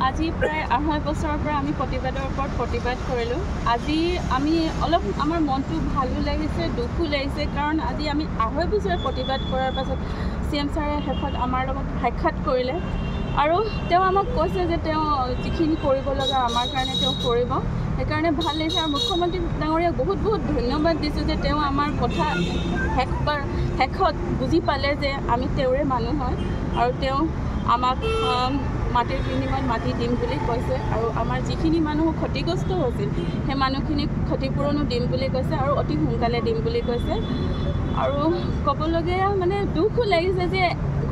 আজি প্ৰায় 2.5 বছৰৰ পৰা আমি প্ৰতিবাদৰ ওপৰত প্ৰতিবাদ কৰিলোঁ। আজি আমি অলপ আমাৰ মনটো ভালো লাগিছে, দুখো লাগিছে, কাৰণ আজি আমি 2.5 বছৰ প্ৰতিবাদ কৰাৰ পাছত CM ছাৰে শেষত আমাৰ লগত সাক্ষাৎ কৰিলে আৰু তেওঁ আমাক কৈছে যে তেওঁ যিখিনি কৰিব লগা আমাৰ কাৰণে তেওঁ কৰিব। সেইকাৰণে ভাল লাগিছে আৰু মুখ্যমন্ত্ৰী ডাঙৰীয়াক বহুত বহুত ধন্যবাদ দিছোঁ যে তেওঁ আমাৰ কথা শেষত বুজি পালে যে আমি তেওঁৰে মানুহ হয় আৰু তেওঁ আমাক মাটিৰ বিনিময়ত মাটি দিম বুলি কৈছে আৰু আমাৰ যিখিনি মানুহ ক্ষতিগ্ৰস্ত হৈছিল সেই মানুহখিনিক ক্ষতিপূৰণো দিম বুলি কৈছে আৰু অতি সোনকালে দিম বুলি কৈছে। আৰু ক'বলগীয়া মানে দুখো লাগিছে যে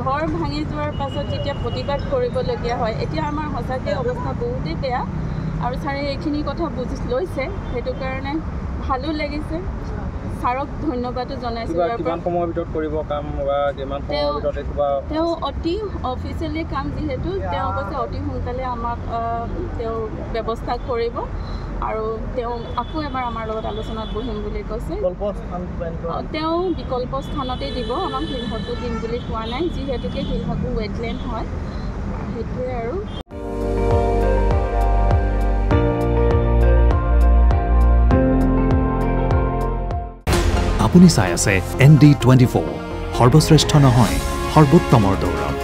ঘৰ ভাঙি যোৱাৰ পাছত যেতিয়া প্ৰতিবাদ কৰিবলগীয়া হয়, এতিয়া আমাৰ সঁচাকৈ অৱস্থা বহুতেই বেয়া আৰু ছাৰে এইখিনি কথা বুজি লৈছে, সেইটো কাৰণে ভালো লাগিছে। ছাৰক ধন্যবাদো জনাইছোঁ। তেওঁ অতি অফিচিয়েলি কাম যিহেতু তেওঁ কৈছে অতি সোনকালে আমাক তেওঁ ব্যৱস্থা কৰিব আৰু তেওঁ আকৌ এবাৰ আমাৰ লগত আলোচনাত বহিম বুলি কৈছে। তেওঁ বিকল্প স্থানতেই দিব, আমাক শিলহাকো দিম বুলি কোৱা নাই, যিহেতুকে শিলহাকো ৱেটলেণ্ড হয়, সেইটোৱে আৰু। আপুনি চাই আছে ND24, সৰ্বশ্ৰেষ্ঠ নহয় সৰ্বোত্তমৰ দৌৰত।